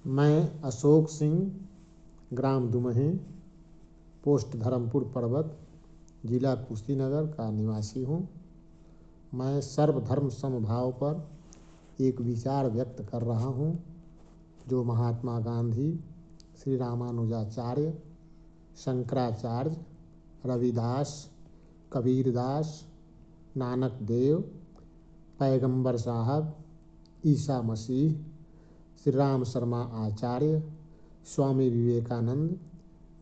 मैं अशोक सिंह, ग्राम दुमही, पोस्ट धर्मपुर पर्वत, जिला कुशीनगर का निवासी हूँ। मैं सर्वधर्म समभाव पर एक विचार व्यक्त कर रहा हूँ जो महात्मा गांधी, श्री रामानुजाचार्य, शंकराचार्य, रविदास, कबीरदास, नानक देव, पैगंबर साहब, ईसा मसीह, श्री राम शर्मा आचार्य, स्वामी विवेकानंद,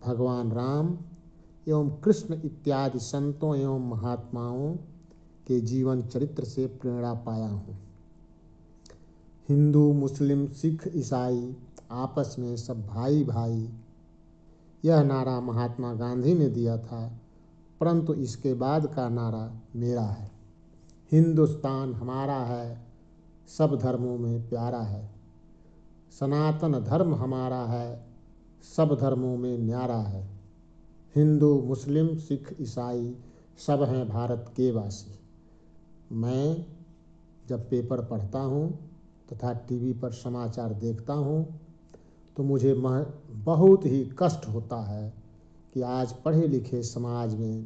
भगवान राम एवं कृष्ण इत्यादि संतों एवं महात्माओं के जीवन चरित्र से प्रेरणा पाया हूँ। हिंदू, मुस्लिम, सिख, ईसाई आपस में सब भाई भाई, यह नारा महात्मा गांधी ने दिया था, परंतु इसके बाद का नारा मेरा है। हिंदुस्तान हमारा है, सब धर्मों में प्यारा है। सनातन धर्म हमारा है, सब धर्मों में न्यारा है। हिंदू, मुस्लिम, सिख, ईसाई सब हैं भारत के वासी। मैं जब पेपर पढ़ता हूँ तथा टीवी पर समाचार देखता हूँ तो मुझे बहुत ही कष्ट होता है कि आज पढ़े लिखे समाज में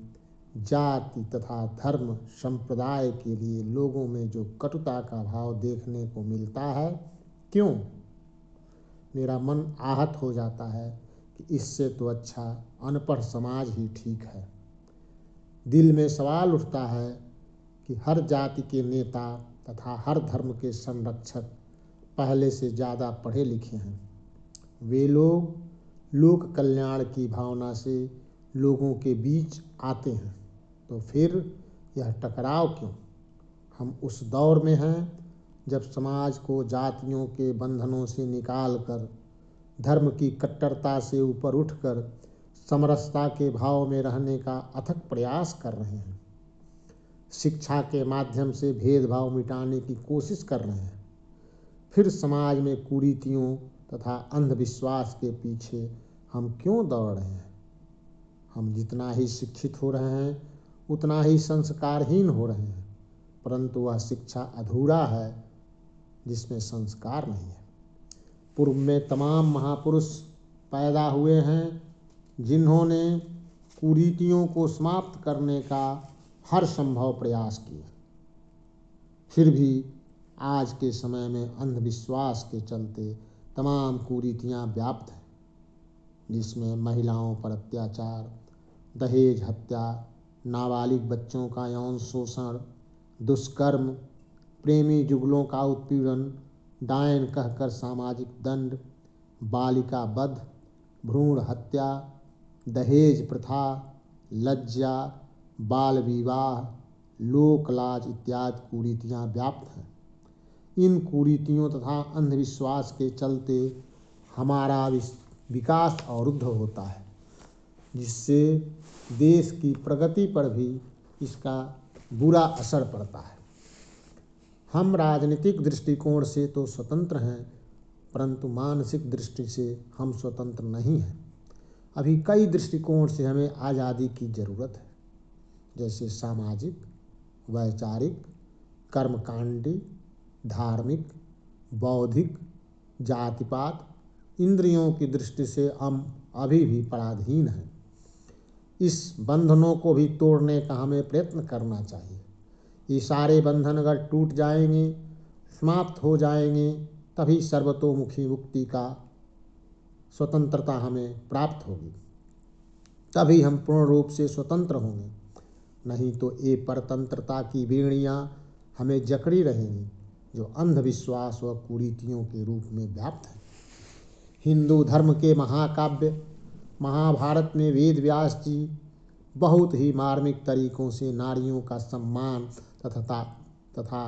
जाति तथा धर्म संप्रदाय के लिए लोगों में जो कटुता का भाव देखने को मिलता है। क्यों? मेरा मन आहत हो जाता है कि इससे तो अच्छा अनपढ़ समाज ही ठीक है। दिल में सवाल उठता है कि हर जाति के नेता तथा हर धर्म के संरक्षक पहले से ज़्यादा पढ़े लिखे हैं। वे लोग लोक कल्याण की भावना से लोगों के बीच आते हैं, तो फिर यह टकराव क्यों? हम उस दौर में हैं जब समाज को जातियों के बंधनों से निकालकर धर्म की कट्टरता से ऊपर उठकर समरसता के भाव में रहने का अथक प्रयास कर रहे हैं। शिक्षा के माध्यम से भेदभाव मिटाने की कोशिश कर रहे हैं। फिर समाज में कुरीतियों तथा अंधविश्वास के पीछे हम क्यों दौड़ रहे हैं? हम जितना ही शिक्षित हो रहे हैं उतना ही संस्कारहीन हो रहे हैं, परंतु वह शिक्षा अधूरा है जिसमें संस्कार नहीं है। पूर्व में तमाम महापुरुष पैदा हुए हैं जिन्होंने कुरीतियों को समाप्त करने का हर संभव प्रयास किया। फिर भी आज के समय में अंधविश्वास के चलते तमाम कुरीतियां व्याप्त हैं, जिसमें महिलाओं पर अत्याचार, दहेज हत्या, नाबालिग बच्चों का यौन शोषण, दुष्कर्म, प्रेमी जुगलों का उत्पीड़न, डायन कहकर सामाजिक दंड, बालिका वध, भ्रूण हत्या, दहेज प्रथा, लज्जा, बाल विवाह, लोक लाज इत्यादि कुरीतियां व्याप्त हैं। इन कुरीतियों तथा अंधविश्वास के चलते हमारा विकास अवरुद्ध होता है, जिससे देश की प्रगति पर भी इसका बुरा असर पड़ता है। हम राजनीतिक दृष्टिकोण से तो स्वतंत्र हैं, परंतु मानसिक दृष्टि से हम स्वतंत्र नहीं हैं। अभी कई दृष्टिकोण से हमें आज़ादी की ज़रूरत है, जैसे सामाजिक, वैचारिक, कर्मकांडी, धार्मिक, बौद्धिक, जातिपात, इंद्रियों की दृष्टि से हम अभी भी पराधीन हैं। इस बंधनों को भी तोड़ने का हमें प्रयत्न करना चाहिए। ये सारे बंधन अगर टूट जाएंगे, समाप्त हो जाएंगे, तभी सर्वतोमुखी मुक्ति का स्वतंत्रता हमें प्राप्त होगी। तभी हम पूर्ण रूप से स्वतंत्र होंगे। नहीं तो ये परतंत्रता की बेड़ियां हमें जकड़ी रहेंगी, जो अंधविश्वास व कुरीतियों के रूप में व्याप्त है। हिंदू धर्म के महाकाव्य महाभारत में वेद व्यास जी बहुत ही मार्मिक तरीकों से नारियों का सम्मान तथा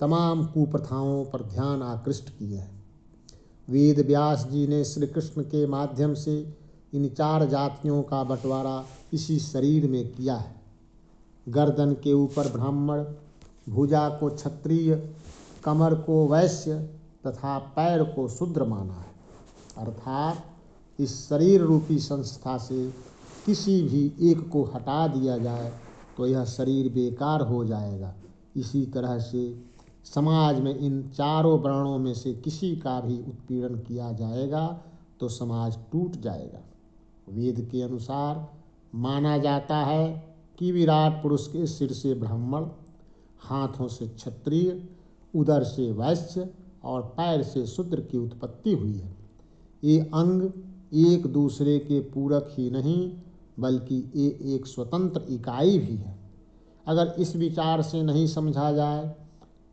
तमाम कुप्रथाओं पर ध्यान आकृष्ट किए हैं। वेद व्यास जी ने श्री कृष्ण के माध्यम से इन 4 जातियों का बंटवारा इसी शरीर में किया है। गर्दन के ऊपर ब्राह्मण, भुजा को क्षत्रिय, कमर को वैश्य तथा पैर को शूद्र माना है। अर्थात इस शरीर रूपी संस्था से किसी भी एक को हटा दिया जाए तो यह शरीर बेकार हो जाएगा। इसी तरह से समाज में इन चारों वर्णों में से किसी का भी उत्पीड़न किया जाएगा तो समाज टूट जाएगा। वेद के अनुसार माना जाता है कि विराट पुरुष के सिर से ब्राह्मण, हाथों से क्षत्रिय, उदर से वैश्य और पैर से शूद्र की उत्पत्ति हुई है। ये अंग एक दूसरे के पूरक ही नहीं बल्कि ये एक स्वतंत्र इकाई भी है। अगर इस विचार से नहीं समझा जाए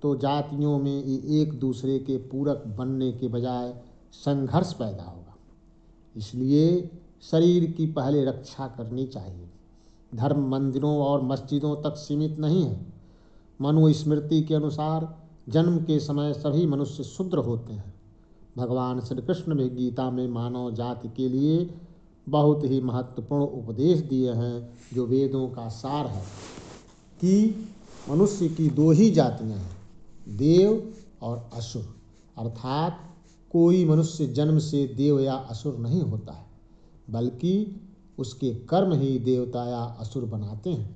तो जातियों में ये एक दूसरे के पूरक बनने के बजाय संघर्ष पैदा होगा। इसलिए शरीर की पहले रक्षा करनी चाहिए। धर्म मंदिरों और मस्जिदों तक सीमित नहीं है। मनुस्मृति के अनुसार जन्म के समय सभी मनुष्य शूद्र होते हैं। भगवान श्री कृष्ण भी गीता में मानव जाति के लिए बहुत ही महत्वपूर्ण उपदेश दिए हैं, जो वेदों का सार है कि मनुष्य की दो ही जातियां हैं, देव और असुर। अर्थात कोई मनुष्य जन्म से देव या असुर नहीं होता है, बल्कि उसके कर्म ही देवता या असुर बनाते हैं।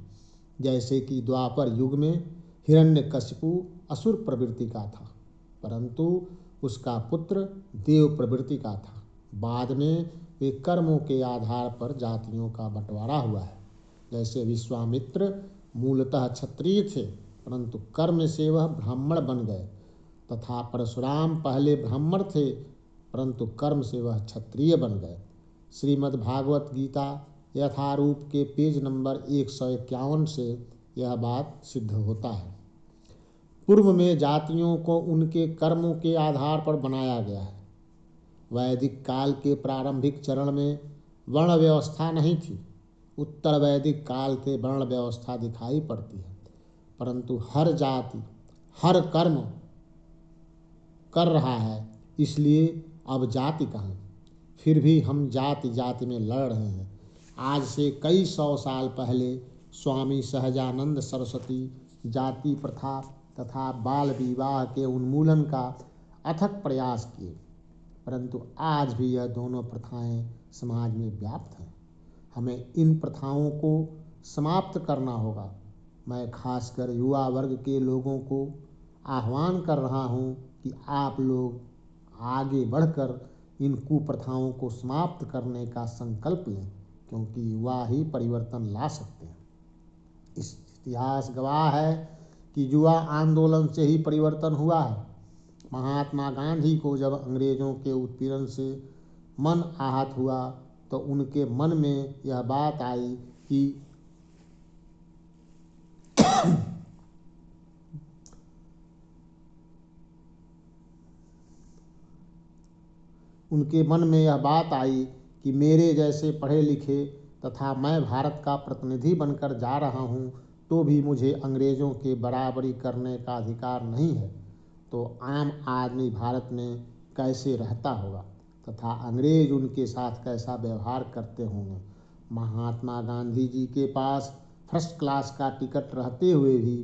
जैसे कि द्वापर युग में हिरण्यकशिपु असुर प्रवृत्ति का था, परंतु उसका पुत्र देव प्रवृत्ति का था। बाद में वे कर्मों के आधार पर जातियों का बंटवारा हुआ है। जैसे विश्वामित्र मूलतः क्षत्रिय थे, परंतु कर्म से वह ब्राह्मण बन गए, तथा परशुराम पहले ब्राह्मण थे, परंतु कर्म से वह क्षत्रिय बन गए। श्रीमद् भागवत गीता यथारूप के पेज नंबर 151 से यह बात सिद्ध होता है। पूर्व में जातियों को उनके कर्मों के आधार पर बनाया गया है। वैदिक काल के प्रारंभिक चरण में वर्ण व्यवस्था नहीं थी। उत्तर वैदिक काल से वर्ण व्यवस्था दिखाई पड़ती है, परंतु हर जाति हर कर्म कर रहा है, इसलिए अब जाति कहाँ। फिर भी हम जाति जाति में लड़ रहे हैं। आज से कई 100 साल पहले स्वामी सहजानंद सरस्वती जाति प्रथा तथा बाल विवाह के उन्मूलन का अथक प्रयास किए, परंतु आज भी यह दोनों प्रथाएं समाज में व्याप्त हैं। हमें इन प्रथाओं को समाप्त करना होगा। मैं खासकर युवा वर्ग के लोगों को आह्वान कर रहा हूं कि आप लोग आगे बढ़कर इन कुप्रथाओं को समाप्त करने का संकल्प लें, क्योंकि युवा ही परिवर्तन ला सकते हैं। इतिहास गवाह है कि युवा आंदोलन से ही परिवर्तन हुआ है। महात्मा गांधी को जब अंग्रेजों के उत्पीड़न से मन आहत हुआ तो उनके मन में यह बात आई कि मेरे जैसे पढ़े लिखे तथा मैं भारत का प्रतिनिधि बनकर जा रहा हूँ, तो भी मुझे अंग्रेजों के बराबरी करने का अधिकार नहीं है, तो आम आदमी भारत में कैसे रहता होगा तथा अंग्रेज उनके साथ कैसा व्यवहार करते होंगे। महात्मा गांधी जी के पास फर्स्ट क्लास का टिकट रहते हुए भी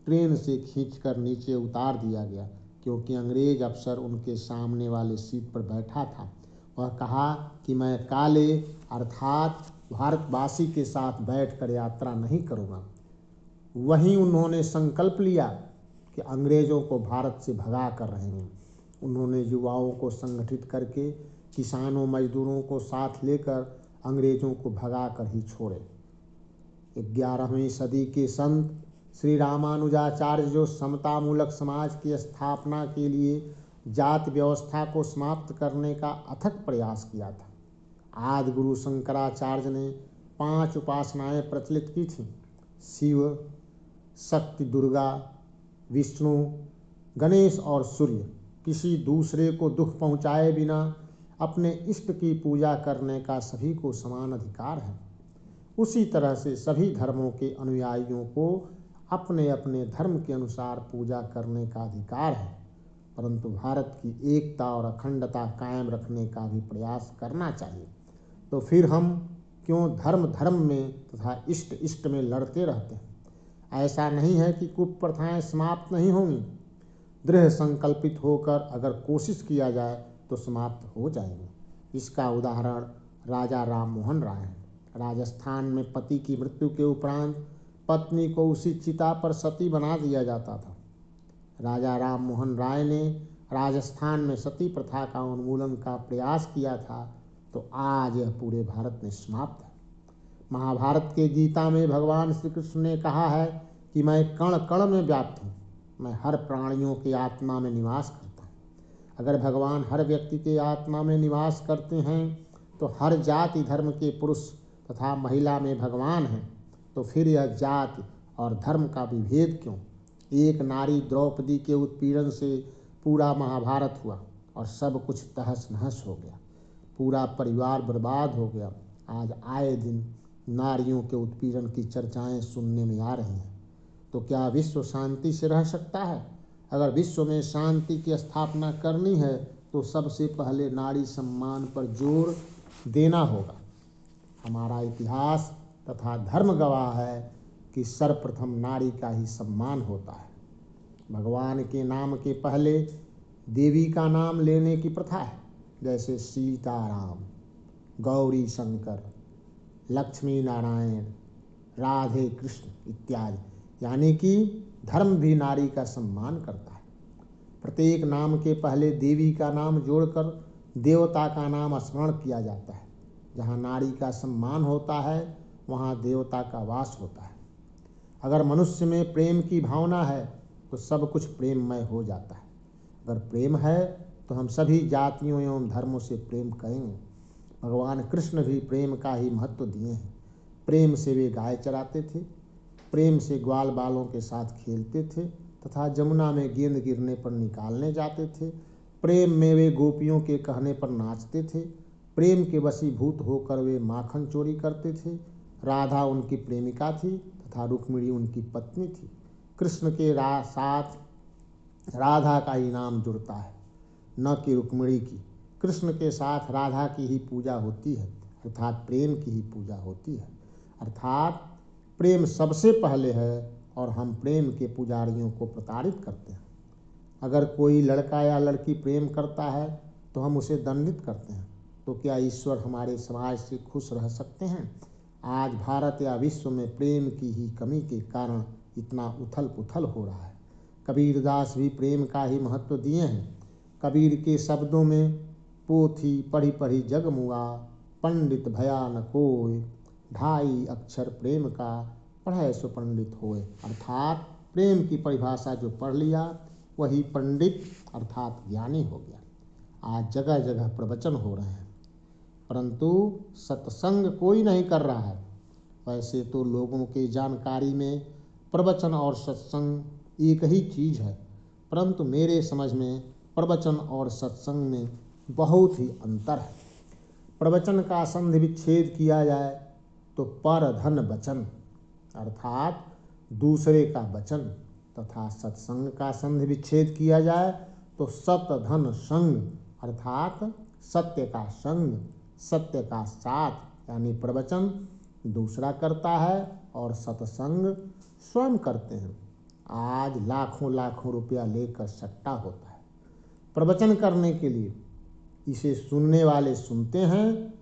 ट्रेन से खींचकर नीचे उतार दिया गया, क्योंकि अंग्रेज अफसर उनके सामने वाले सीट पर बैठा था। वह कहा कि मैं काले अर्थात भारतवासी के साथ बैठकर यात्रा नहीं करूँगा। वहीं उन्होंने संकल्प लिया कि अंग्रेजों को भारत से भगा कर रहेंगे। उन्होंने युवाओं को संगठित करके किसानों मजदूरों को साथ लेकर अंग्रेजों को भगा कर ही छोड़े। 11वीं सदी के संत श्री रामानुजाचार्य जो समतामूलक समाज की स्थापना के लिए जाति व्यवस्था को समाप्त करने का अथक प्रयास किया था। आदि गुरु शंकराचार्य ने 5 उपासनाएं प्रचलित की थीं: शिव, शक्ति, दुर्गा, विष्णु, गणेश और सूर्य। किसी दूसरे को दुख पहुंचाए बिना अपने इष्ट की पूजा करने का सभी को समान अधिकार है। उसी तरह से सभी धर्मों के अनुयायियों को अपने अपने धर्म के अनुसार पूजा करने का अधिकार है, परंतु भारत की एकता और अखंडता कायम रखने का भी प्रयास करना चाहिए। तो फिर हम क्यों धर्म धर्म में तथा इष्ट इष्ट में लड़ते रहते हैं? ऐसा नहीं है कि कुप्रथाएं समाप्त नहीं होंगी। दृढ़ संकल्पित होकर अगर कोशिश किया जाए तो समाप्त हो जाएंगे। इसका उदाहरण राजा राम मोहन राय हैं। राजस्थान में पति की मृत्यु के उपरांत पत्नी को उसी चिता पर सती बना दिया जाता था। राजा राम मोहन राय ने राजस्थान में सती प्रथा का उन्मूलन का प्रयास किया था, तो आज यह पूरे भारत में समाप्त है। महाभारत के गीता में भगवान श्री कृष्ण ने कहा है कि मैं कण कण में व्याप्त हूँ, मैं हर प्राणियों की आत्मा में निवास करता हूँ। अगर भगवान हर व्यक्ति के आत्मा में निवास करते हैं तो हर जाति धर्म के पुरुष तथा महिला में भगवान हैं, तो फिर यह जाति और धर्म का विभेद क्यों? एक नारी द्रौपदी के उत्पीड़न से पूरा महाभारत हुआ और सब कुछ तहस नहस हो गया, पूरा परिवार बर्बाद हो गया। आज आए दिन नारियों के उत्पीड़न की चर्चाएं सुनने में आ रही हैं, तो क्या विश्व शांति से रह सकता है? अगर विश्व में शांति की स्थापना करनी है तो सबसे पहले नारी सम्मान पर जोर देना होगा। हमारा इतिहास तथा धर्म गवाह है कि सर्वप्रथम नारी का ही सम्मान होता है। भगवान के नाम के पहले देवी का नाम लेने की प्रथा है, जैसे सीताराम, गौरी शंकर, लक्ष्मी नारायण, राधे कृष्ण इत्यादि। यानी कि धर्म भी नारी का सम्मान करता है। प्रत्येक नाम के पहले देवी का नाम जोड़कर देवता का नाम स्मरण किया जाता है। जहाँ नारी का सम्मान होता है वहाँ देवता का वास होता है। अगर मनुष्य में प्रेम की भावना है तो सब कुछ प्रेममय हो जाता है। अगर प्रेम है तो हम सभी जातियों एवं धर्मों से प्रेम करेंगे। भगवान कृष्ण भी प्रेम का ही महत्व दिए हैं। प्रेम से वे गाय चराते थे, प्रेम से ग्वाल बालों के साथ खेलते थे तथा जमुना में गेंद गिरने पर निकालने जाते थे। प्रेम में वे गोपियों के कहने पर नाचते थे। प्रेम के वशीभूत होकर वे माखन चोरी करते थे। राधा उनकी प्रेमिका थी तथा रुक्मिणी उनकी पत्नी थी। कृष्ण के साथ राधा का ही नाम जुड़ता है, न कि रुक्मिणी की। कृष्ण के साथ राधा की ही पूजा होती है, अर्थात प्रेम की ही पूजा होती है। अर्थात प्रेम सबसे पहले है और हम प्रेम के पुजारियों को प्रताड़ित करते हैं। अगर कोई लड़का या लड़की प्रेम करता है तो हम उसे दंडित करते हैं, तो क्या ईश्वर हमारे समाज से खुश रह सकते हैं? आज भारत या विश्व में प्रेम की ही कमी के कारण इतना उथल पुथल हो रहा है। कबीरदास भी प्रेम का ही महत्व दिए हैं। कबीर के शब्दों में पोथी पढ़ी पढ़ी जग मुआ, पंडित भया न कोय, ढाई अक्षर प्रेम का पढ़े सो पंडित होए। अर्थात प्रेम की परिभाषा जो पढ़ लिया वही पंडित अर्थात ज्ञानी हो गया। आज जगह जगह प्रवचन हो रहे हैं, परंतु सत्संग कोई नहीं कर रहा है। वैसे तो लोगों के जानकारी में प्रवचन और सत्संग एक ही चीज़ है, परंतु मेरे समझ में प्रवचन और सत्संग में बहुत ही अंतर है। प्रवचन का संधि विच्छेद किया जाए तो पर धन वचन अर्थात दूसरे का वचन, तथा सत्संग का संधि विच्छेद किया जाए तो सत धन संग अर्थात सत्य का संग, सत्य का साथ। यानी प्रवचन दूसरा करता है और सत्संग स्वयं करते हैं। आज लाखों लाखों रुपया लेकर सट्टा होता है प्रवचन करने के लिए। इसे सुनने वाले सुनते हैं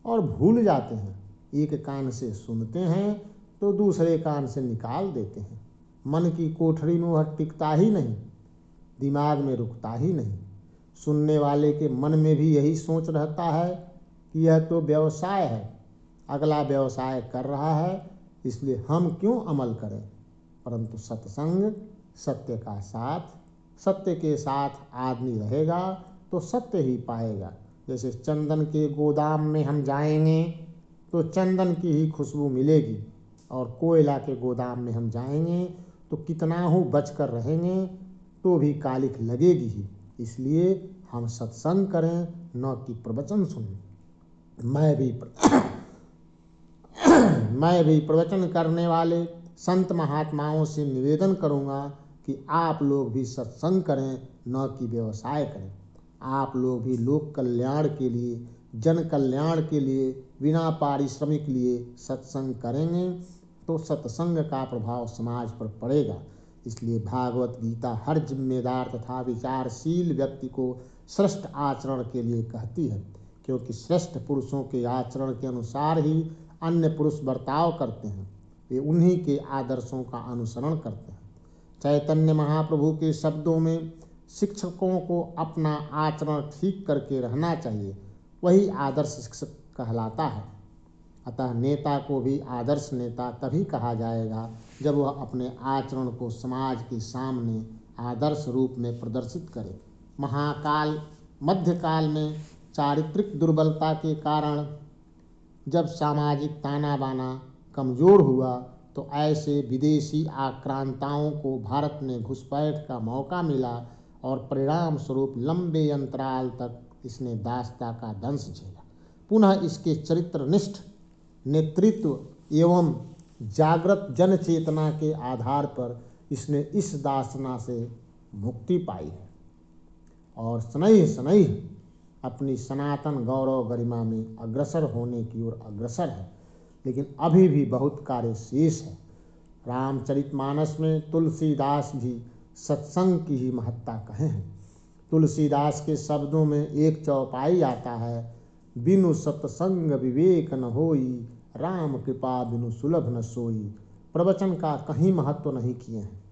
और भूल जाते हैं। एक कान से सुनते हैं तो दूसरे कान से निकाल देते हैं। मन की कोठरी में वह टिकता ही नहीं, दिमाग में रुकता ही नहीं। सुनने वाले के मन में भी यही सोच रहता है कि यह तो व्यवसाय है, अगला व्यवसाय कर रहा है, इसलिए हम क्यों अमल करें। परंतु सत्संग सत्य का साथ, सत्य के साथ आदमी रहेगा तो सत्य ही पाएगा। जैसे चंदन के गोदाम में हम जाएंगे तो चंदन की ही खुशबू मिलेगी, और कोयला के गोदाम में हम जाएंगे तो कितना ही बच कर रहेंगे तो भी कालिख लगेगी ही। इसलिए हम सत्संग करें, न कि प्रवचन सुनें। मैं भी प्रवचन करने वाले संत महात्माओं से निवेदन करूंगा कि आप लोग भी सत्संग करें, न कि व्यवसाय करें। आप लोग भी लोक कल्याण के लिए, जन कल्याण के लिए, बिना पारिश्रमिक लिए सत्संग करेंगे तो सत्संग का प्रभाव समाज पर पड़ेगा। इसलिए भागवत गीता हर जिम्मेदार तथा विचारशील व्यक्ति को श्रेष्ठ आचरण के लिए कहती है, क्योंकि श्रेष्ठ पुरुषों के आचरण के अनुसार ही अन्य पुरुष बर्ताव करते हैं। वे उन्हीं के आदर्शों का अनुसरण करते हैं। चैतन्य महाप्रभु के शब्दों में शिक्षकों को अपना आचरण ठीक करके रहना चाहिए, वही आदर्श शिक्षक कहलाता है। अतः नेता को भी आदर्श नेता तभी कहा जाएगा जब वह अपने आचरण को समाज के सामने आदर्श रूप में प्रदर्शित करे। महाकाल मध्यकाल में चारित्रिक दुर्बलता के कारण जब सामाजिक ताना बाना कमजोर हुआ तो ऐसे विदेशी आक्रांताओं को भारत में घुसपैठ का मौका मिला और परिणाम स्वरूप लंबे अंतराल तक इसने दासता का दंश झेला। पुनः इसके चरित्रनिष्ठ नेतृत्व एवं जागृत जन चेतना के आधार पर इसने इस दासना से मुक्ति पाई है और शनैः शनैः अपनी सनातन गौरव गरिमा में अग्रसर होने की ओर अग्रसर है। लेकिन अभी भी बहुत कार्य शेष है। रामचरितमानस में तुलसीदास भी सत्संग की ही महत्ता कहे हैं। तुलसीदास के शब्दों में एक चौपाई आता है, बिनु सत्संग विवेक न होई, राम कृपा बिनु सुलभ न सोई। प्रवचन का कहीं महत्व नहीं किए हैं।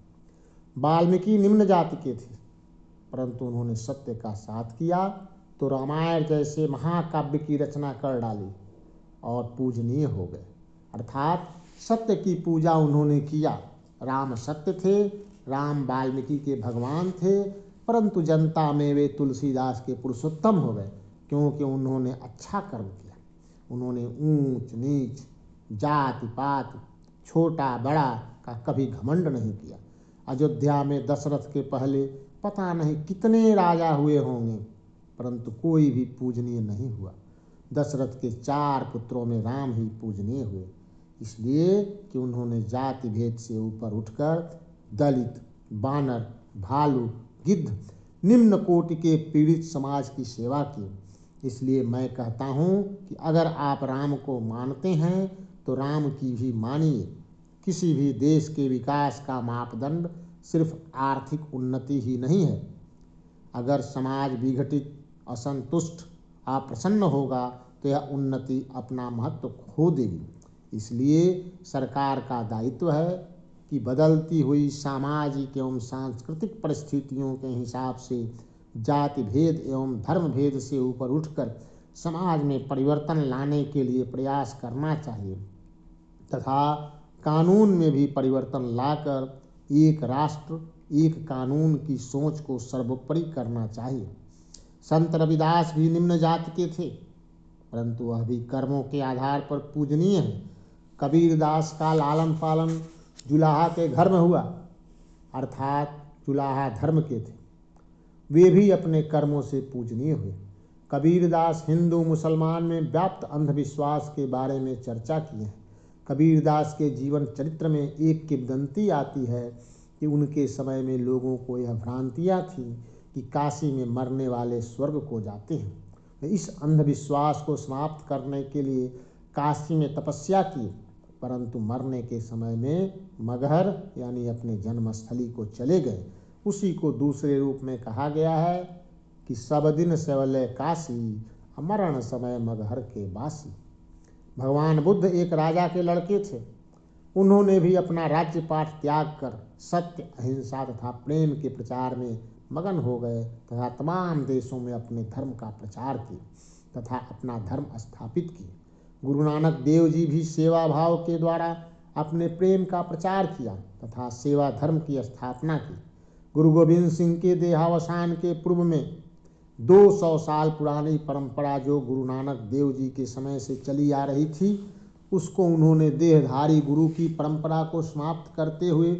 वाल्मीकि निम्न जाति के थे, परंतु उन्होंने सत्य का साथ किया तो रामायण जैसे महाकाव्य की रचना कर डाली और पूजनीय हो गए। अर्थात सत्य की पूजा उन्होंने किया। राम सत्य थे, राम वाल्मीकि के भगवान थे, परंतु जनता में वे तुलसीदास के पुरुषोत्तम हो गए क्योंकि उन्होंने अच्छा कर्म किया। उन्होंने ऊंच नीच, जाति पात, छोटा बड़ा का कभी घमंड नहीं किया। अयोध्या में दशरथ के पहले पता नहीं कितने राजा हुए होंगे, परंतु कोई भी पूजनीय नहीं हुआ। दशरथ के 4 पुत्रों में राम ही पूजनीय हुए, इसलिए कि उन्होंने जाति भेद से ऊपर उठकर दलित, बानर, भालू, गिद्ध, निम्न कोटि के पीड़ित समाज की सेवा की। इसलिए मैं कहता हूँ कि अगर आप राम को मानते हैं तो राम की भी मानिए। किसी भी देश के विकास का मापदंड सिर्फ आर्थिक उन्नति ही नहीं है। अगर समाज विघटित, असंतुष्ट, अप्रसन्न होगा तो यह उन्नति अपना महत्व खो देगी। इसलिए सरकार का दायित्व है कि बदलती हुई सामाजिक एवं सांस्कृतिक परिस्थितियों के हिसाब से जाति भेद एवं धर्म भेद से ऊपर उठकर समाज में परिवर्तन लाने के लिए प्रयास करना चाहिए तथा कानून में भी परिवर्तन लाकर एक राष्ट्र एक कानून की सोच को सर्वोपरि करना चाहिए। संत रविदास भी निम्न जाति के थे, परंतु वह भी कर्मों के आधार पर पूजनीय है। कबीरदास का लालन पालन जुलाहा के घर में हुआ, अर्थात जुलाहा धर्म के थे। वे भी अपने कर्मों से पूजनीय हुए। कबीरदास हिंदू मुसलमान में व्याप्त अंधविश्वास के बारे में चर्चा किए हैं। कबीरदास के जीवन चरित्र में एक किंवदंती आती है कि उनके समय में लोगों को यह भ्रांतियाँ थीं कि काशी में मरने वाले स्वर्ग को जाते हैं। इस अंधविश्वास को समाप्त करने के लिए काशी में तपस्या की, परंतु मरने के समय में मगहर यानी अपने जन्मस्थली को चले गए। उसी को दूसरे रूप में कहा गया है कि सब दिन सेवले काशी, मरण समय मगहर के बासी। भगवान बुद्ध एक राजा के लड़के थे। उन्होंने भी अपना राज्यपाट त्याग कर सत्य, अहिंसा तथा प्रेम के प्रचार में मगन हो गए तथा तमाम देशों में अपने धर्म का प्रचार किए तथा अपना धर्म स्थापित किए। गुरु नानक देव जी भी सेवा भाव के द्वारा अपने प्रेम का प्रचार किया तथा सेवा धर्म की स्थापना की। गुरु गोविंद सिंह के देहावसान के पूर्व में 200 साल पुरानी परंपरा जो गुरु नानक देव जी के समय से चली आ रही थी, उसको उन्होंने देहधारी गुरु की परंपरा को समाप्त करते हुए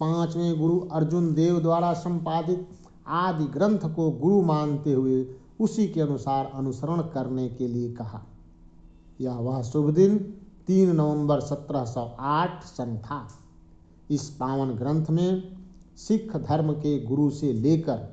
5वें गुरु अर्जुन देव द्वारा संपादित आदि ग्रंथ को गुरु मानते हुए उसी के अनुसार अनुसरण करने के लिए कहा। यह वह शुभ दिन 3 नवंबर 1708 सन था। इस पावन ग्रंथ में सिख धर्म के गुरु से लेकर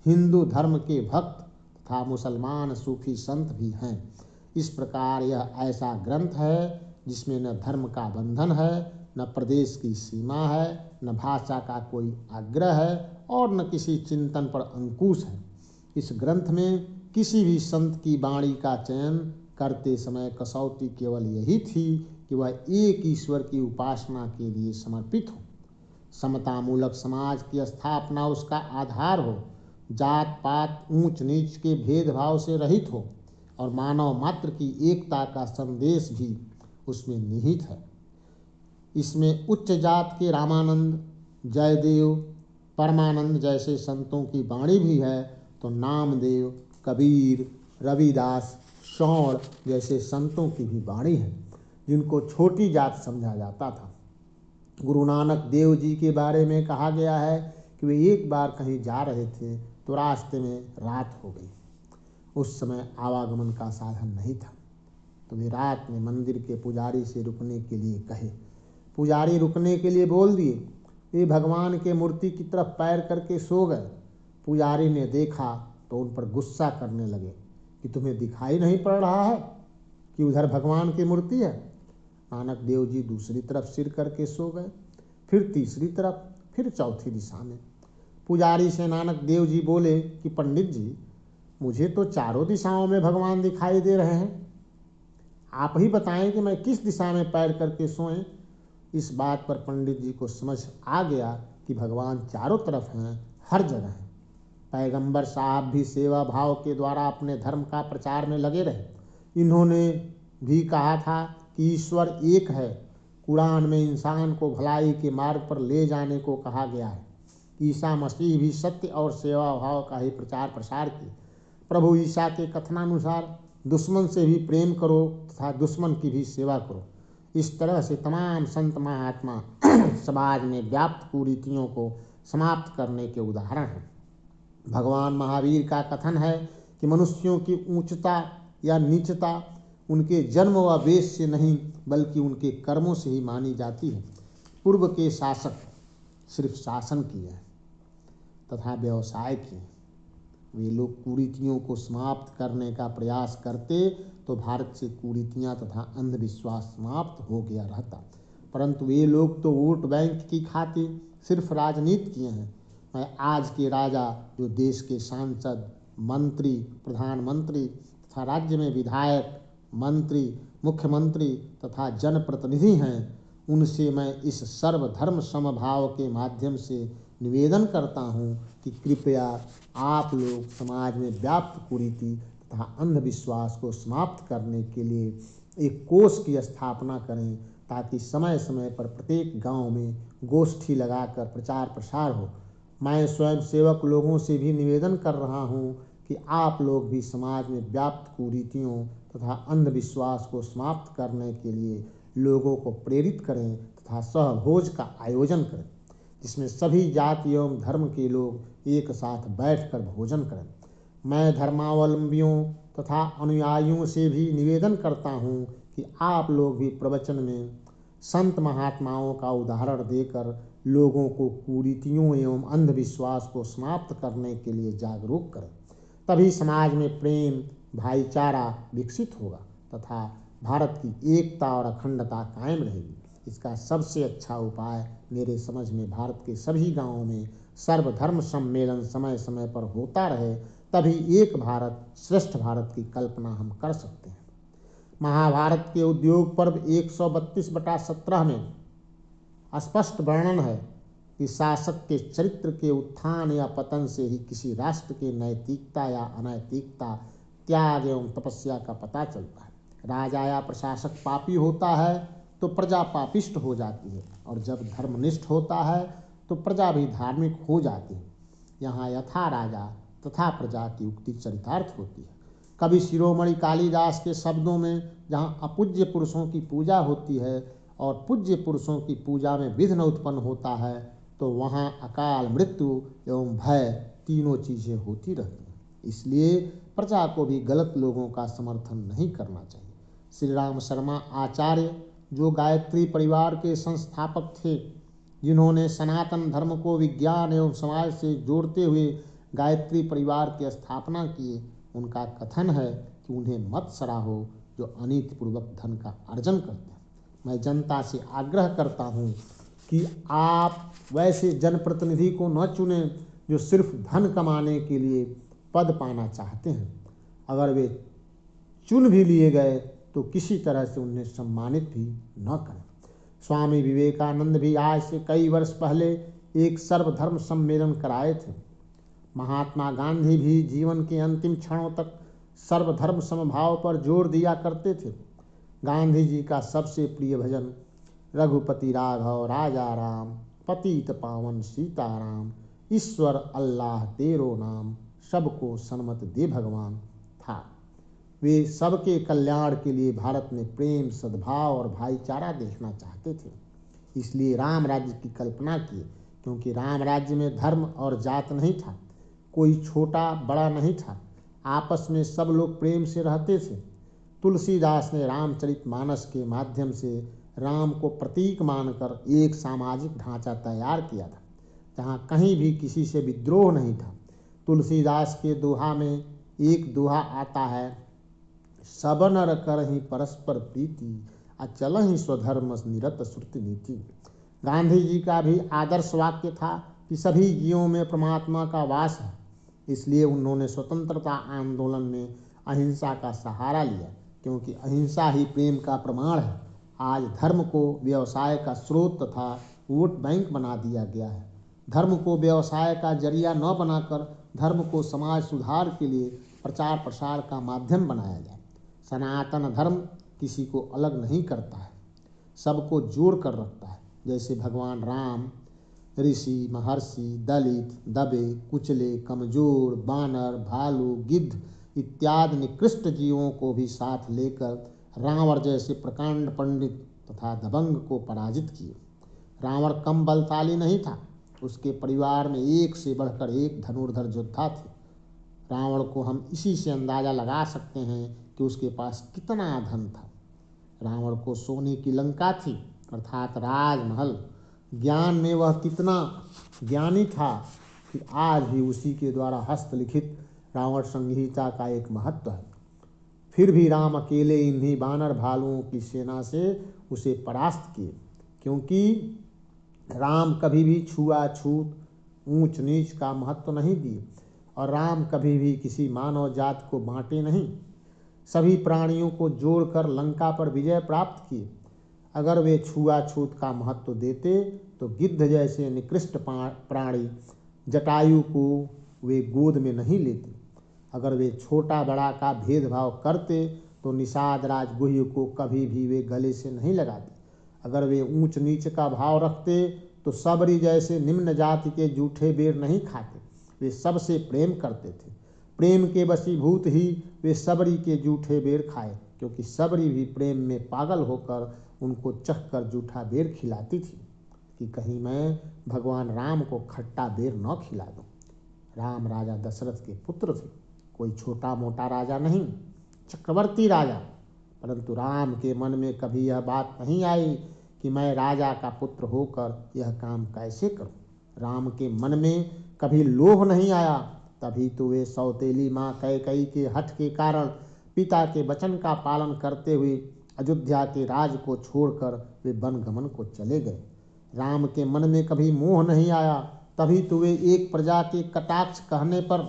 हिंदू धर्म के भक्त तथा मुसलमान सूफी संत भी हैं। इस प्रकार यह ऐसा ग्रंथ है जिसमें न धर्म का बंधन है, न प्रदेश की सीमा है, न भाषा का कोई आग्रह है और न किसी चिंतन पर अंकुश है। इस ग्रंथ में किसी भी संत की वाणी का चयन करते समय कसौटी केवल यही थी कि वह एक ईश्वर की उपासना के लिए समर्पित हो। समता मूलक समाज की स्थापना उसका आधार हो, जात पात ऊंच नीच के भेदभाव से रहित हो और मानव मात्र की एकता का संदेश भी उसमें निहित है। इसमें उच्च जात के रामानंद, जयदेव, परमानंद जैसे संतों की वाणी भी है, तो नामदेव, कबीर, रविदास, शौर जैसे संतों की भी वाणी है, जिनको छोटी जात समझा जाता था। गुरु नानक देव जी के बारे में कहा गया है कि वे एक बार कहीं जा रहे थे तो रास्ते में रात हो गई। उस समय आवागमन का साधन नहीं था, तो वे रात में मंदिर के पुजारी से रुकने के लिए कहे। पुजारी रुकने के लिए बोल दिए। वे भगवान के मूर्ति की तरफ पैर करके सो गए। पुजारी ने देखा तो उन पर गुस्सा करने लगे कि तुम्हें दिखाई नहीं पड़ रहा है कि उधर भगवान की मूर्ति है। नानक देव जी दूसरी तरफ सिर करके सो गए, फिर तीसरी तरफ, फिर चौथी दिशा में। पुजारी से नानक देव जी बोले कि पंडित जी, मुझे तो चारों दिशाओं में भगवान दिखाई दे रहे हैं, आप ही बताएं कि मैं किस दिशा में पैर करके सोएं। इस बात पर पंडित जी को समझ आ गया कि भगवान चारों तरफ हैं, हर जगह हैं। पैगंबर साहब भी सेवा भाव के द्वारा अपने धर्म का प्रचार में लगे रहे। इन्होंने भी कहा था कि ईश्वर एक है। कुरान में इंसान को भलाई के मार्ग पर ले जाने को कहा गया है। ईसा मसीह भी सत्य और सेवा भाव का ही प्रचार प्रसार किए। प्रभु ईसा के कथनानुसार दुश्मन से भी प्रेम करो तथा दुश्मन की भी सेवा करो। इस तरह से तमाम संत महात्मा समाज में व्याप्त कुरीतियों को समाप्त करने के उदाहरण हैं। भगवान महावीर का कथन है कि मनुष्यों की ऊंचता या नीचता उनके जन्म व वेश से नहीं बल्कि उनके कर्मों से ही मानी जाती है। पूर्व के शासक सिर्फ शासन किए तथा व्यवसाय किए। वे लोग कुरीतियों को समाप्त करने का प्रयास करते तो भारत से कुरीतियां तथा अंधविश्वास समाप्त हो गया रहता, परंतु वे लोग तो वोट बैंक की खातिर सिर्फ राजनीति किए हैं। मैं आज के राजा जो देश के सांसद, मंत्री, प्रधानमंत्री तथा राज्य में विधायक, मंत्री, मुख्यमंत्री तथा जनप्रतिनिधि हैं, उनसे मैं इस सर्वधर्म समभाव के माध्यम से निवेदन करता हूँ कि कृपया आप लोग समाज में व्याप्त कुरीति तथा अंधविश्वास को समाप्त करने के लिए एक कोष की स्थापना करें, ताकि समय समय पर प्रत्येक गांव में गोष्ठी लगाकर प्रचार प्रसार हो। मैं स्वयं सेवक लोगों से भी निवेदन कर रहा हूँ कि आप लोग भी समाज में व्याप्त कुरीतियों तथा अंधविश्वास को समाप्त करने के लिए लोगों को प्रेरित करें तथा सहभोज का आयोजन करें, जिसमें सभी जाति एवं धर्म के लोग एक साथ बैठकर भोजन करें। मैं धर्मावलंबियों तथा अनुयायियों से भी निवेदन करता हूँ कि आप लोग भी प्रवचन में संत महात्माओं का उदाहरण देकर लोगों को कुरीतियों एवं अंधविश्वास को समाप्त करने के लिए जागरूक करें। तभी समाज में प्रेम, भाईचारा विकसित होगा तथा भारत की एकता और अखंडता कायम रहेगी। इसका सबसे अच्छा उपाय मेरे समझ में भारत के सभी गांवों में सर्वधर्म सम्मेलन समय समय पर होता रहे, तभी एक भारत श्रेष्ठ भारत की कल्पना हम कर सकते हैं। महाभारत के उद्योग पर्व 132/17 में स्पष्ट वर्णन है कि शासक के चरित्र के उत्थान या पतन से ही किसी राष्ट्र की नैतिकता या अनैतिकता, त्याग एवं तपस्या का पता चलता है। राजा या प्रशासक पापी होता है तो प्रजा पापिष्ट हो जाती है, और जब धर्मनिष्ठ होता है तो प्रजा भी धार्मिक हो जाती है। यहाँ यथा राजा तथा प्रजा की उक्ति चरितार्थ होती है। कवि शिरोमणि कालिदास के शब्दों में जहाँ अपूज्य पुरुषों की पूजा होती है और पूज्य पुरुषों की पूजा में विघ्न उत्पन्न होता है, तो वहाँ अकाल मृत्यु एवं भय तीनों चीज़ें होती रहती हैं। इसलिए प्रजा को भी गलत लोगों का समर्थन नहीं करना चाहिए। श्री राम शर्मा आचार्य, जो गायत्री परिवार के संस्थापक थे, जिन्होंने सनातन धर्म को विज्ञान एवं समाज से जोड़ते हुए गायत्री परिवार की स्थापना की, उनका कथन है कि उन्हें मत सराहो जो अनीतिपूर्वक धन का अर्जन करते हैं। मैं जनता से आग्रह करता हूँ कि आप वैसे जनप्रतिनिधि को न चुनें जो सिर्फ धन कमाने के लिए पद पाना चाहते हैं। अगर वे चुन भी लिए गए तो किसी तरह से उन्हें सम्मानित भी न करें। स्वामी विवेकानंद भी आज से कई वर्ष पहले एक सर्वधर्म सम्मेलन कराए थे। महात्मा गांधी भी जीवन के अंतिम क्षणों तक सर्वधर्म समभाव पर जोर दिया करते थे। गांधी जी का सबसे प्रिय भजन रघुपति राघव राजा राम, पतित पावन सीताराम, ईश्वर अल्लाह तेरो नाम, सबको सन्मत दे भगवान था। वे सबके कल्याण के लिए भारत में प्रेम, सद्भाव और भाईचारा देखना चाहते थे। इसलिए राम राज्य की कल्पना की, क्योंकि राम राज्य में धर्म और जात नहीं था, कोई छोटा बड़ा नहीं था, आपस में सब लोग प्रेम से रहते थे। तुलसीदास ने रामचरितमानस के माध्यम से राम को प्रतीक मानकर एक सामाजिक ढांचा तैयार किया था, जहाँ कहीं भी किसी से विद्रोह नहीं था। तुलसीदास के दोहा में एक दोहा आता है, सब नर करहि परस्पर प्रीति, अचलहि स्वधर्म निरत श्रुति नीति। गांधी जी का भी आदर्श वाक्य था कि सभी जीवों में परमात्मा का वास है। इसलिए उन्होंने स्वतंत्रता आंदोलन में अहिंसा का सहारा लिया, क्योंकि अहिंसा ही प्रेम का प्रमाण है। आज धर्म को व्यवसाय का स्रोत तथा वोट बैंक बना दिया गया है। धर्म को व्यवसाय का जरिया न बनाकर धर्म को समाज सुधार के लिए प्रचार प्रसार का माध्यम बनाया जाए। सनातन धर्म किसी को अलग नहीं करता है, सबको जोड़ कर रखता है। जैसे भगवान राम ऋषि, महर्षि, दलित, दबे, कुचले, कमजोर, बानर, भालू, गिद्ध इत्यादि निकृष्ट जीवों को भी साथ लेकर रावण जैसे प्रकांड पंडित तथा दबंग को पराजित किए। रावण कम बलशाली नहीं था, उसके परिवार में एक से बढ़कर एक धनुर्धर योद्धा थे। रावण को हम इसी से अंदाजा लगा सकते हैं कि उसके पास कितना धन था। रावण को सोने की लंका थी, अर्थात राजमहल। ज्ञान में वह कितना ज्ञानी था कि आज भी उसी के द्वारा हस्तलिखित रावण संहिता का एक महत्व है। फिर भी राम अकेले इन्हीं बानर भालुओं की सेना से उसे परास्त किए, क्योंकि राम कभी भी छुआछूत, ऊंच नीच का महत्व नहीं दिए और राम कभी भी किसी मानव जात को बांटे नहीं। सभी प्राणियों को जोड़कर लंका पर विजय प्राप्त किए। अगर वे छुआछूत का महत्व देते तो गिद्ध जैसे निकृष्ट प्राणी जटायु को वे गोद में नहीं लेते। अगर वे छोटा बड़ा का भेदभाव करते तो निषाद राज गुह्य को कभी भी वे गले से नहीं लगाते। अगर वे ऊंच नीच का भाव रखते तो सबरी जैसे निम्न जाति के जूठे बेर नहीं खाते। वे सबसे प्रेम करते थे, प्रेम के वशीभूत ही वे सबरी के जूठे बेर खाए, क्योंकि सबरी भी प्रेम में पागल होकर उनको चखकर जूठा बेर खिलाती थी कि कहीं मैं भगवान राम को खट्टा बेर न खिला दूं। राम राजा दशरथ के पुत्र थे, कोई छोटा मोटा राजा नहीं, चक्रवर्ती राजा। परंतु राम के मन में कभी यह बात नहीं आई कि मैं राजा का पुत्र होकर यह काम कैसे करूं। राम के मन में कभी लोभ नहीं आया, तभी तो वे सौतेली माँ कैकेयी के हठ के कारण पिता के वचन का पालन करते हुए अयोध्या के राज को छोड़कर वे वनगमन को चले गए। राम के मन में कभी मोह नहीं आया, तभी तो वे एक प्रजा के कटाक्ष कहने पर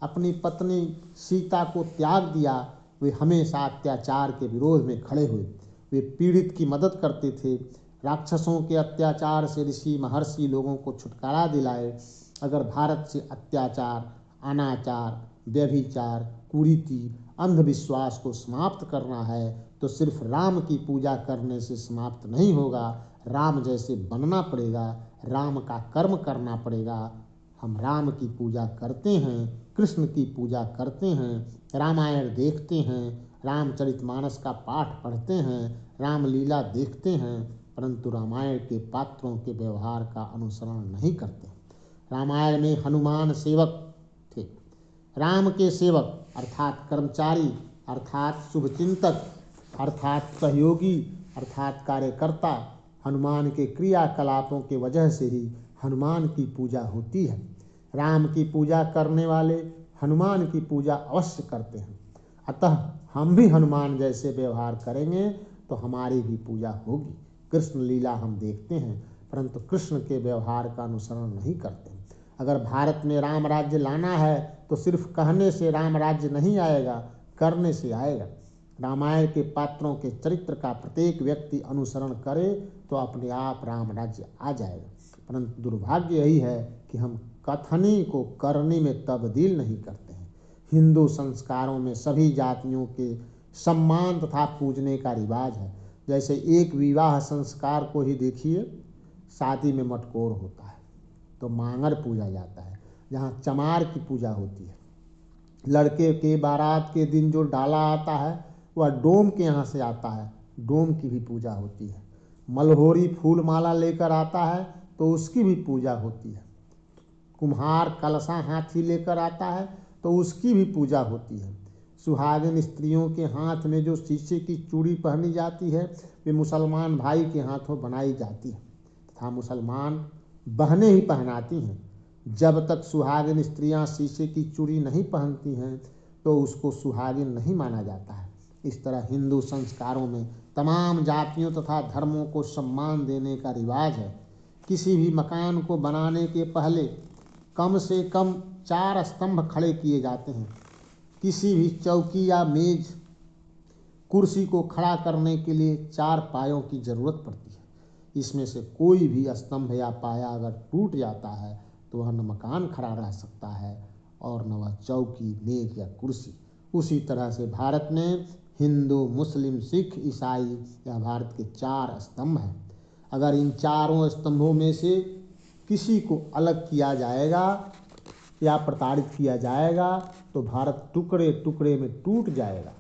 अपनी पत्नी सीता को त्याग दिया। वे हमेशा अत्याचार के विरोध में खड़े हुए, वे पीड़ित की मदद करते थे। राक्षसों के अत्याचार से ऋषि महर्षि लोगों को छुटकारा दिलाए। अगर भारत से अत्याचार, अनाचार, व्यभिचार, कुरीति, अंधविश्वास को समाप्त करना है तो सिर्फ राम की पूजा करने से समाप्त नहीं होगा। राम जैसे बनना पड़ेगा, राम का कर्म करना पड़ेगा। हम राम की पूजा करते हैं, कृष्ण की पूजा करते हैं, रामायण देखते हैं, रामचरितमानस का पाठ पढ़ते हैं, रामलीला देखते हैं, परंतु रामायण के पात्रों के व्यवहार का अनुसरण नहीं करते। रामायण में हनुमान सेवक थे, राम के सेवक अर्थात कर्मचारी, अर्थात शुभचिंतक, अर्थात सहयोगी, अर्थात कार्यकर्ता। हनुमान के क्रियाकलापों के वजह से ही हनुमान की पूजा होती है। राम की पूजा करने वाले हनुमान की पूजा अवश्य करते हैं। अतः हम भी हनुमान जैसे व्यवहार करेंगे तो हमारी भी पूजा होगी। कृष्ण लीला हम देखते हैं, परंतु कृष्ण के व्यवहार का अनुसरण नहीं करते। अगर भारत में राम राज्य लाना है तो सिर्फ कहने से राम राज्य नहीं आएगा, करने से आएगा। रामायण के पात्रों के चरित्र का प्रत्येक व्यक्ति अनुसरण करे तो अपने आप राम राज्य आ जाएगा। परंतु दुर्भाग्य यही है कि हम कथनी को करनी में तब्दील नहीं करते हैं। हिंदू संस्कारों में सभी जातियों के सम्मान तथा पूजने का रिवाज है। जैसे एक विवाह संस्कार को ही देखिए, शादी में मटकोर होता है तो मांगर पूजा जाता है, जहाँ चमार की पूजा होती है। लड़के के बारात के दिन जो डाला आता है वह डोम के यहाँ से आता है, डोम की भी पूजा होती है। मलहोरी फूल माला लेकर आता है तो उसकी भी पूजा होती है। कुम्हार कलशा हाथी लेकर आता है तो उसकी भी पूजा होती है। सुहागिन स्त्रियों के हाथ में जो शीशे की चूड़ी पहनी जाती है वे मुसलमान भाई के हाथों बनाई जाती है तथा मुसलमान बहनें ही पहनाती हैं। जब तक सुहागिन स्त्रियां शीशे की चूड़ी नहीं पहनती हैं तो उसको सुहागिन नहीं माना जाता है। इस तरह हिंदू संस्कारों में तमाम जातियों तथा धर्मों को सम्मान देने का रिवाज है। किसी भी मकान को बनाने के पहले कम से कम 4 स्तंभ खड़े किए जाते हैं। किसी भी चौकी या मेज कुर्सी को खड़ा करने के लिए 4 पायों की जरूरत पड़ती है। इसमें से कोई भी स्तंभ या पाया अगर टूट जाता है तो वह न मकान खड़ा रह सकता है और न वह चौकी, मेज या कुर्सी। उसी तरह से भारत में हिंदू, मुस्लिम, सिख, ईसाई या भारत के 4 स्तंभ हैं। अगर इन चारों स्तंभों में से किसी को अलग किया जाएगा या प्रताड़ित किया जाएगा तो भारत टुकड़े टुकड़े में टूट जाएगा।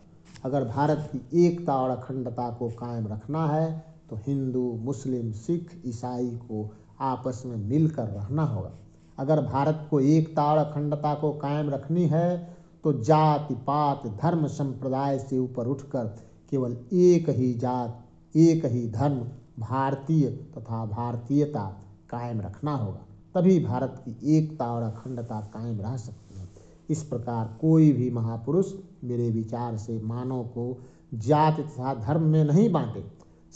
अगर भारत की एकता और अखंडता को कायम रखना है तो हिंदू, मुस्लिम, सिख, ईसाई को आपस में मिलकर रहना होगा। अगर भारत को एकता और अखंडता को कायम रखनी है तो जाति, पात, धर्म, संप्रदाय से ऊपर उठकर केवल एक ही जात, एक ही धर्म, भारतीय तथा भारतीयता कायम रखना होगा। तभी भारत की एकता और अखंडता कायम रह सकती है। इस प्रकार कोई भी महापुरुष मेरे विचार से मानव को जाति तथा धर्म में नहीं बांटे।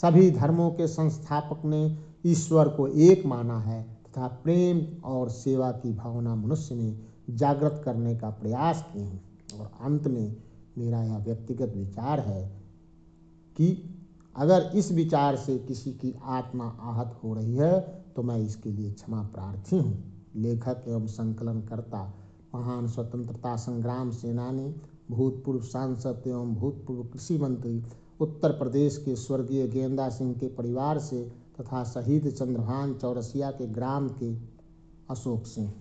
सभी धर्मों के संस्थापक ने ईश्वर को एक माना है तथा प्रेम और सेवा की भावना मनुष्य में जागृत करने का प्रयास किए हैं। और अंत में मेरा यह व्यक्तिगत विचार है कि अगर इस विचार से किसी की आत्मा आहत हो रही है तो मैं इसके लिए क्षमा प्रार्थी हूँ। लेखक एवं संकलनकर्ता, महान स्वतंत्रता संग्राम सेनानी, भूतपूर्व सांसद एवं भूतपूर्व कृषि मंत्री, उत्तर प्रदेश के स्वर्गीय गेंदा सिंह के परिवार से तथा शहीद चंद्रभान चौरसिया के ग्राम के अशोक सिंह।